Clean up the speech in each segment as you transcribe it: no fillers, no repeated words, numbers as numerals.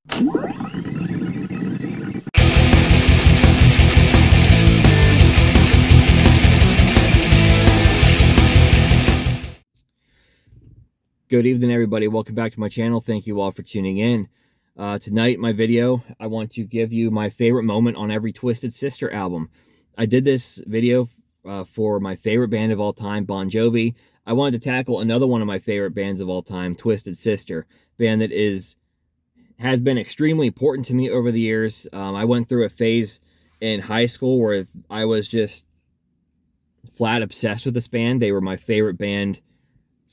Good evening, everybody. Welcome back to my channel. Thank you all for tuning in. Tonight, my video, I want to give you my favorite moment on every Twisted Sister album. I did this video for my favorite band of all time, Bon Jovi. I wanted to tackle another one of my favorite bands of all time, Twisted Sister, band that has been extremely important to me over the years. I went through a phase in high school where I was just flat obsessed with this band. They were my favorite band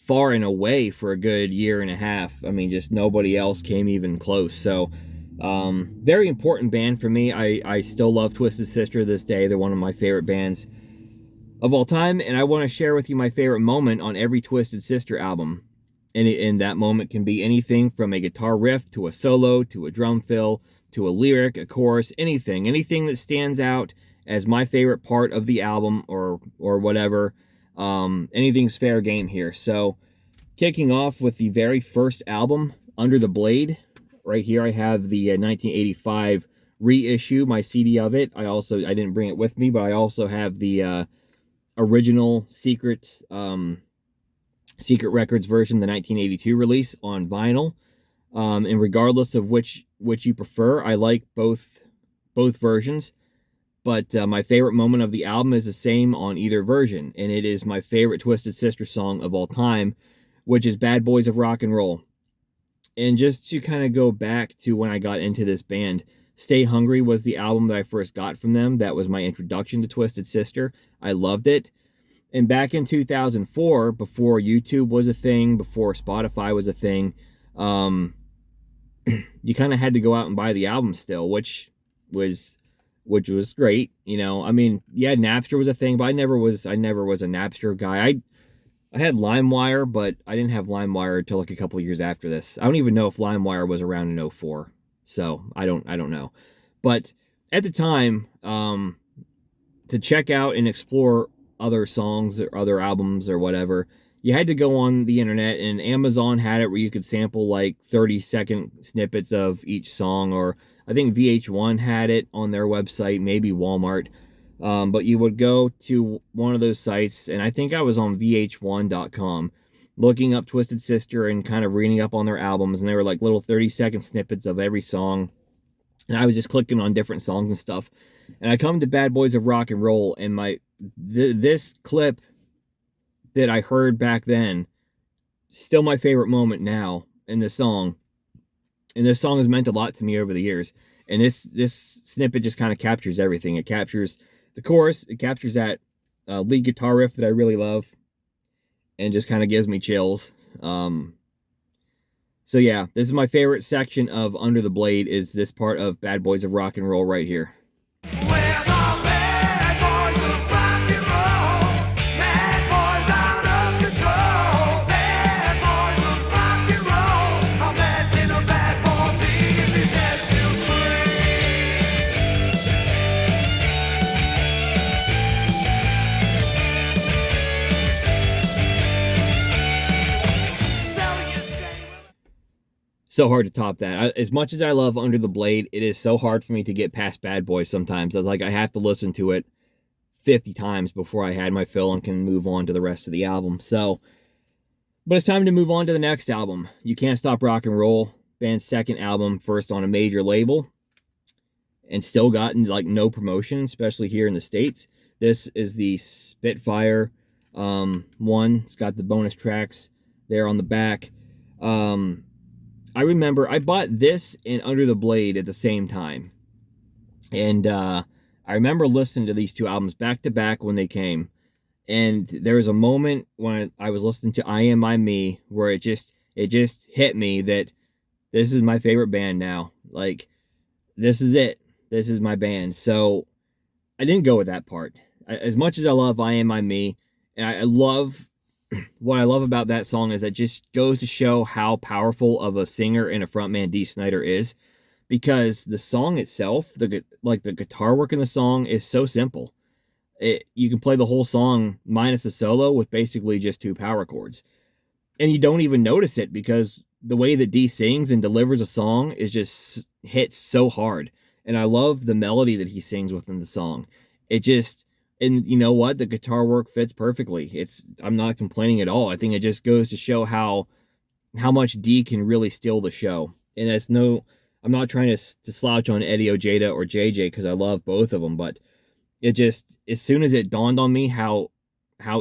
far and away for a good year and a half. I mean, just nobody else came even close. So, very important band for me. I still love Twisted Sister to this day. They're one of my favorite bands of all time, and I want to share with you my favorite moment on every Twisted Sister album. And that moment can be anything from a guitar riff to a solo to a drum fill to a lyric, a chorus, anything that stands out as my favorite part of the album or whatever. Anything's fair game here. So kicking off with the very first album, Under the Blade. Right here I have the 1985 reissue, my CD of it. I didn't bring it with me, but I also have the original Secret Records version, the 1982 release on vinyl. And regardless of which you prefer, I like both versions. But my favorite moment of the album is the same on either version, and it is my favorite Twisted Sister song of all time, which is Bad Boys of Rock and Roll. And just to kind of go back to when I got into this band, Stay Hungry was the album that I first got from them. That was my introduction to Twisted Sister. I loved it. And back in 2004, before YouTube was a thing, before Spotify was a thing, you kind of had to go out and buy the album still, which was great, you know. I mean, yeah, Napster was a thing, but I never was a Napster guy. I had LimeWire, but I didn't have LimeWire until like a couple years after this. I don't even know if LimeWire was around in 04. So I don't know. But at the time, to check out and explore other songs or other albums or whatever, you had to go on the internet, and Amazon had it where you could sample like 30-second snippets of each song, or I think VH1 had it on their website, maybe Walmart. But you would go to one of those sites, and I think I was on VH1.com, looking up Twisted Sister and kind of reading up on their albums, and they were like little 30-second snippets of every song. And I was just clicking on different songs and stuff. And I come to Bad Boys of Rock and Roll, and this clip that I heard back then, still my favorite moment now in this song. And this song has meant a lot to me over the years. And this snippet just kind of captures everything. It captures the chorus. It captures that lead guitar riff that I really love. And just kind of gives me chills. So yeah, this is my favorite section of Under the Blade, is this part of Bad Boys of Rock and Roll right here. So hard to top that. As much as I love Under the Blade, it is so hard for me to get past Bad Boys sometimes. It's like I have to listen to it 50 times before I had my fill and can move on to the rest of the album. So, but it's time to move on to the next album. You Can't Stop Rock and Roll, band's second album, first on a major label, and still gotten like no promotion, especially here in the States. This is the Spitfire one. It's got the bonus tracks there on the back. I remember I bought this and Under the Blade at the same time. And I remember listening to these two albums back to back when they came. And there was a moment when I was listening to I Am My Me where it just hit me that this is my favorite band now. Like, this is it. This is my band. So I didn't go with that part. As much as I love I Am My Me, and I love what I love about that song is it just goes to show how powerful of a singer and a frontman Dee Snider is, because the song itself, the guitar work in the song is so simple. You can play the whole song minus a solo with basically just two power chords, and you don't even notice it because the way that D sings and delivers a song is just hits so hard. And I love the melody that he sings within the song. It just, and you know what? The guitar work fits perfectly. I'm not complaining at all. I think it just goes to show how much D can really steal the show. And that's no, I'm not trying to slouch on Eddie Ojeda or JJ because I love both of them, but it just, as soon as it dawned on me how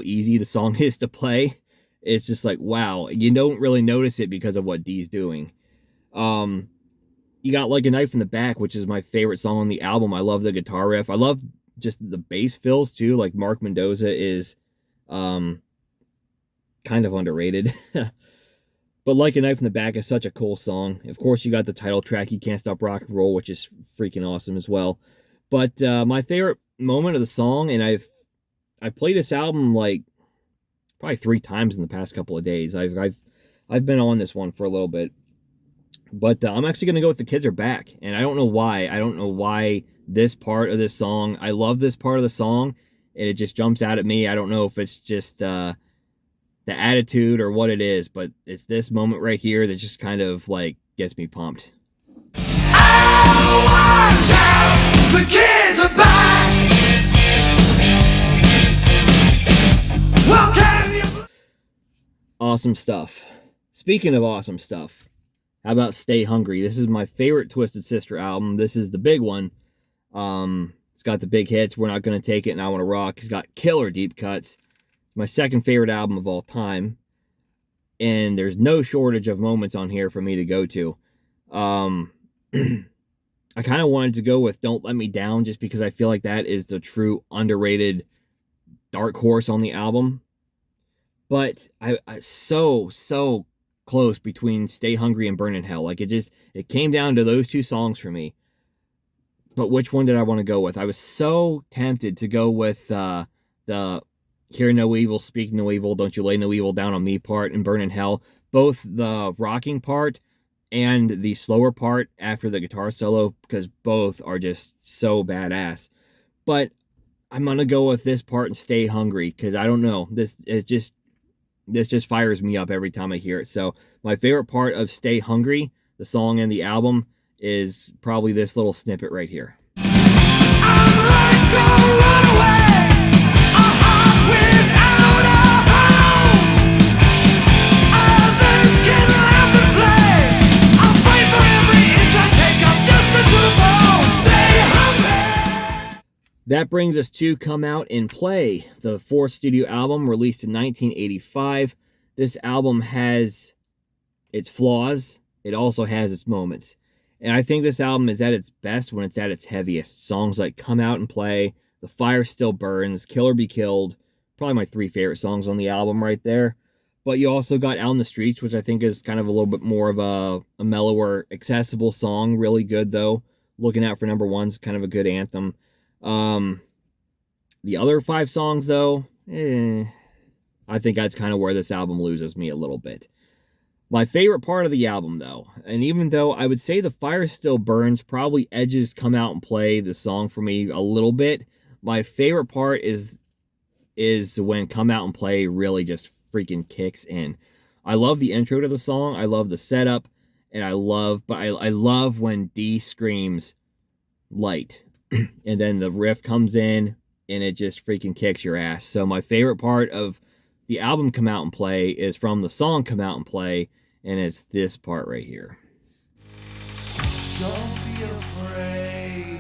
easy the song is to play, it's just like, wow, you don't really notice it because of what D's doing. You got Like a Knife in the Back, which is my favorite song on the album. I love the guitar riff. I love just the bass fills too. Like Mark Mendoza is kind of underrated. But Like a Knife in the Back is such a cool song. Of course, you got the title track, You Can't Stop Rock and Roll, which is freaking awesome as well. But my favorite moment of the song, and I've played this album like probably 3 times in the past couple of days. I've been on this one for a little bit. But I'm actually going to go with The Kids Are Back. And I don't know why. I don't know why this part of this song. I love this part of the song. And it just jumps out at me. I don't know if it's just the attitude or what it is. But it's this moment right here that just kind of like gets me pumped. Oh, watch out! The kids are back! Well, can you... Awesome stuff. Speaking of awesome stuff, how about Stay Hungry? This is my favorite Twisted Sister album. This is the big one. It's got the big hits, We're Not Gonna Take It and I Wanna Rock. It's got killer deep cuts. My second favorite album of all time. And there's no shortage of moments on here for me to go to. I kind of wanted to go with Don't Let Me Down just because I feel like that is the true underrated dark horse on the album. But I so close between Stay Hungry and Burn in Hell. Like it came down to those 2 songs for me. But which one did I want to go with? I was so tempted to go with the Hear No Evil, Speak No Evil, Don't You Lay No Evil Down on Me part and Burn in Hell. Both the rocking part and the slower part after the guitar solo, because both are just so badass. But I'm gonna go with this part and Stay Hungry, because I don't know, this just fires me up every time I hear it. So my favorite part of Stay Hungry, the song and the album, is probably this little snippet right here. I'm like a runaway, a heart without a home. Others can laugh and play. I'll fight for every inch I take. I'm desperate to the bone. Stay hungry. That brings us to Come Out and Play, the 4th studio album released in 1985. This album has its flaws. It also has its moments. And I think this album is at its best when it's at its heaviest. Songs like Come Out and Play, The Fire Still Burns, Kill Be Killed, probably my 3 favorite songs on the album right there. But you also got Out in the Streets, which I think is kind of a little bit more of a mellower, accessible song. Really good, though. Looking Out for Number One's kind of a good anthem. The other 5 songs, though, I think that's kind of where this album loses me a little bit. My favorite part of the album, though, and even though I would say The Fire Still Burns probably edges Come Out and Play the song for me a little bit, my favorite part is when Come Out and Play really just freaking kicks in. I love the intro to the song, I love the setup, and I love when D screams light, and then the riff comes in, and it just freaking kicks your ass. So my favorite part of the album Come Out and Play is from the song Come Out and Play, and it's this part right here. Don't be afraid.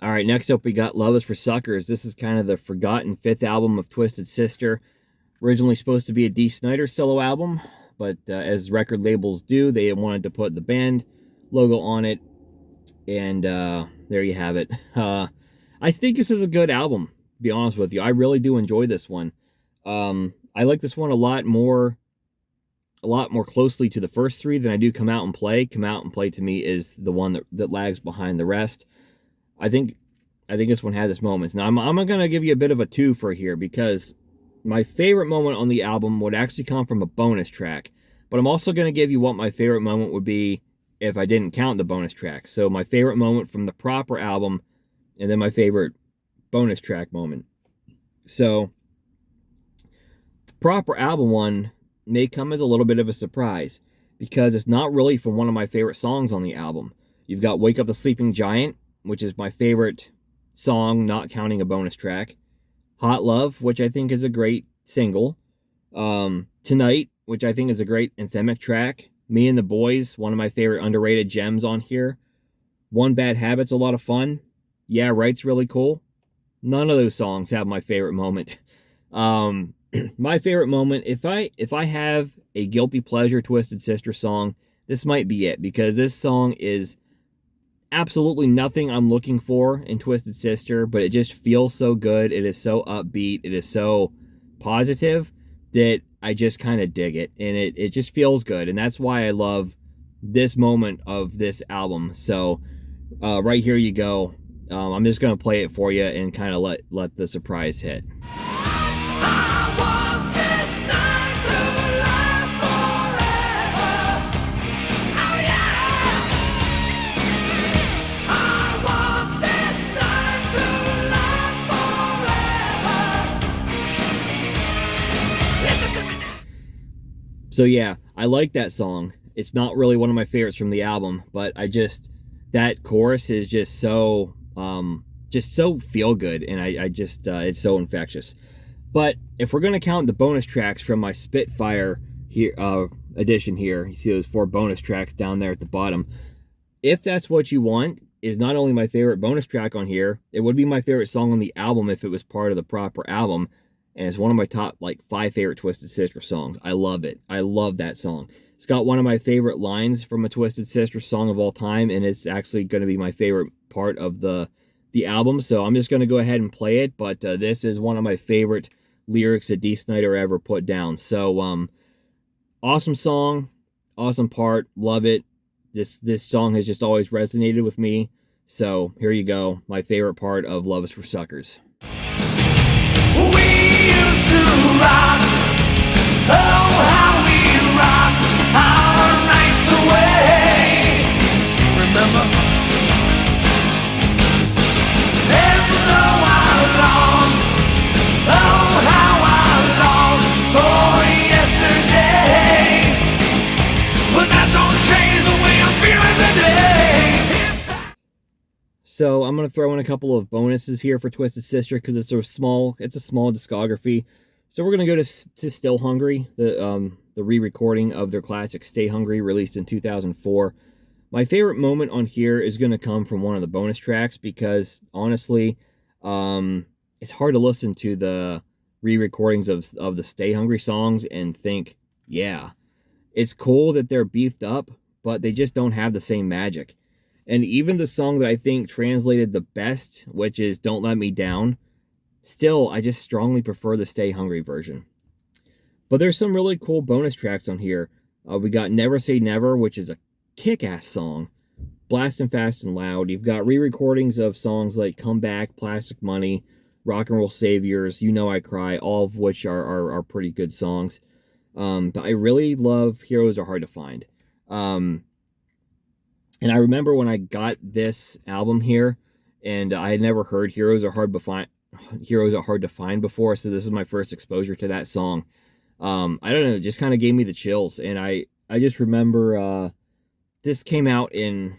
All right, next up we got Love Is for Suckers. This is kind of the forgotten 5th album of Twisted Sister. Originally supposed to be a Dee Snider solo album, but as record labels do, they wanted to put the band logo on it, and there you have it. I think this is a good album, to be honest with you. I really do enjoy this one. I like this one a lot more closely to the first 3 than I do Come Out and Play. Come Out and Play to me is the one that lags behind the rest. I think this one has its moments. Now I'm gonna give you a bit of a 2 for here, because my favorite moment on the album would actually come from a bonus track, but I'm also going to give you what my favorite moment would be if I didn't count the bonus tracks. So my favorite moment from the proper album, and then my favorite bonus track moment. So the proper album one may come as a little bit of a surprise because it's not really from one of my favorite songs on the album. You've got Wake Up the Sleeping Giant, which is my favorite song, not counting a bonus track. Hot Love, which I think is a great single. Tonight, which I think is a great anthemic track. Me and the Boys, one of my favorite underrated gems on here. One Bad Habit's a lot of fun. Yeah, Right's really cool. None of those songs have my favorite moment. My favorite moment, if I have a guilty pleasure Twisted Sister song, this might be it, because this song is absolutely nothing I'm looking for in Twisted Sister, but it just feels so good. It is so upbeat. It is so positive that I just kind of dig it, and it just feels good, and that's why I love this moment of this album. So right here you go. I'm just gonna play it for you and kind of let the surprise hit. So yeah, I like that song. It's not really one of my favorites from the album, but that chorus is just so feel good, and I just it's so infectious. But if we're gonna count the bonus tracks from my Spitfire here edition here, you see those 4 bonus tracks down there at the bottom. If that's what you want, is not only my favorite bonus track on here, it would be my favorite song on the album if it was part of the proper album. And it's one of my top 5 favorite Twisted Sister songs. I love it. I love that song. It's got one of my favorite lines from a Twisted Sister song of all time, and it's actually going to be my favorite part of the album. So I'm just going to go ahead and play it, but this is one of my favorite lyrics that Dee Snider ever put down. So awesome song, awesome part, love it. This song has just always resonated with me. So here you go, my favorite part of Love Is for Suckers. We used to rock, oh how we rock our nights away. Remember? And though I long, oh how I long for yesterday, but that don't change the way I'm feeling today. So I'm going to throw in a couple of bonuses here for Twisted Sister because it's a small discography. So we're going to go to Still Hungry, the re-recording of their classic Stay Hungry, released in 2004. My favorite moment on here is going to come from one of the bonus tracks because, honestly, it's hard to listen to the re-recordings of the Stay Hungry songs and think, yeah, it's cool that they're beefed up, but they just don't have the same magic. And even the song that I think translated the best, which is Don't Let Me Down, still, I just strongly prefer the Stay Hungry version. But there's some really cool bonus tracks on here. We got Never Say Never, which is a kick-ass song. Blastin' Fast and Loud. You've got re-recordings of songs like Come Back, Plastic Money, Rock and Roll Saviors, You Know I Cry, all of which are pretty good songs. But I really love Heroes Are Hard to Find. And I remember when I got this album here, and I had never heard Heroes Are Hard to Find before, so this is my first exposure to that song. I don't know, it just kind of gave me the chills, and I just remember this came out in,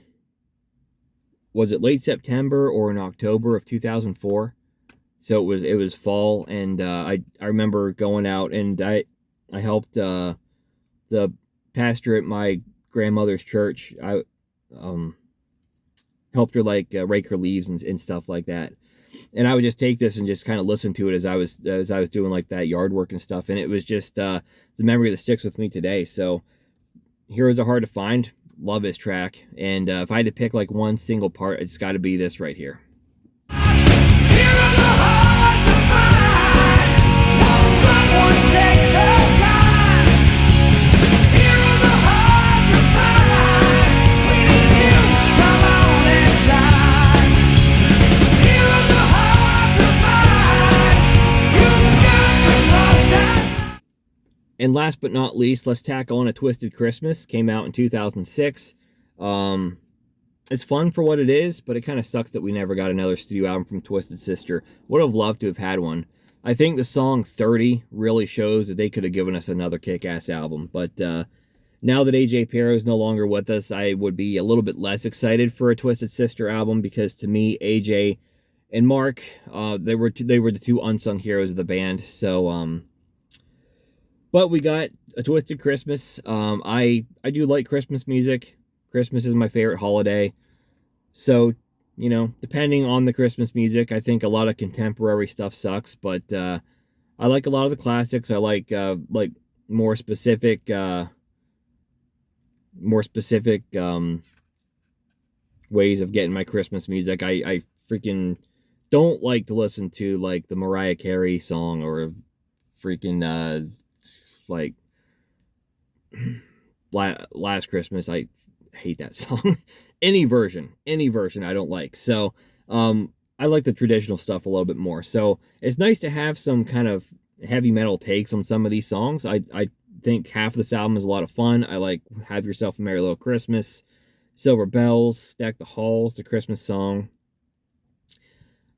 was it late September or in October of 2004? So it was fall, and I remember going out, and I helped the pastor at my grandmother's church. I helped her rake her leaves and stuff like that, and I would just take this and just kind of listen to it as I was doing that yard work and stuff, and it was just the memory that sticks with me today. So Heroes Are Hard to Find, love this track, and if I had to pick one single part, it's got to be this right here. And last but not least, let's tack on A Twisted Christmas. Came out in 2006. It's fun for what it is, but it kind of sucks that we never got another studio album from Twisted Sister. Would have loved to have had one. I think the song 30 really shows that they could have given us another kick-ass album. But now that AJ Pero is no longer with us, I would be a little bit less excited for a Twisted Sister album, because to me, AJ and Mark, they were the two unsung heroes of the band. So, but we got a Twisted Christmas. I do like Christmas music. Christmas is my favorite holiday. So, you know, depending on the Christmas music, I think a lot of contemporary stuff sucks, but I like a lot of the classics. I like more specific ways of getting my Christmas music. I freaking don't like to listen to like the Mariah Carey song, or freaking like Last Christmas. I hate that song. any version I don't like. So I like the traditional stuff a little bit more. So it's nice to have some kind of heavy metal takes on some of these songs. I think half of this album is a lot of fun. I like Have Yourself a Merry Little Christmas, Silver Bells, Stack the Halls, the Christmas song,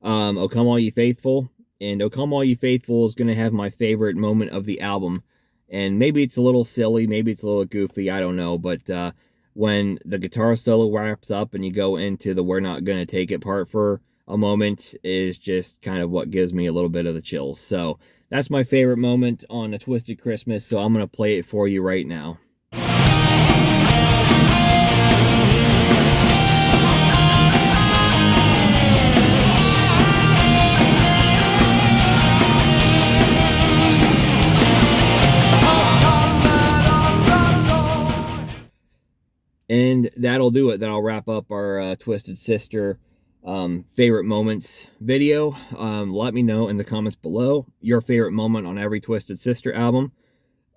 O Come All Ye Faithful. And O Come All Ye Faithful is going to have my favorite moment of the album. And maybe it's a little silly, maybe it's a little goofy, I don't know, but when the guitar solo wraps up and you go into the We're Not Gonna Take It part for a moment, is just kind of what gives me a little bit of the chills. So that's my favorite moment on A Twisted Christmas, so I'm going to play it for you right now. And that'll do it. That'll wrap up our Twisted Sister favorite moments video. Let me know in the comments below your favorite moment on every Twisted Sister album.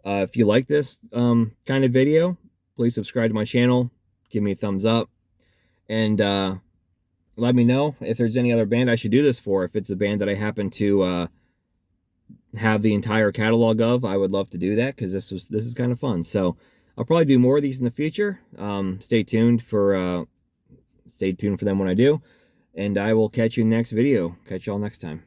If you like this kind of video, please subscribe to my channel. Give me a thumbs up. And let me know if there's any other band I should do this for. If it's a band that I happen to have the entire catalog of, I would love to do that, because this is kind of fun. So I'll probably do more of these in the future. Stay tuned for them when I do. And I will catch you in the next video. Catch y'all next time.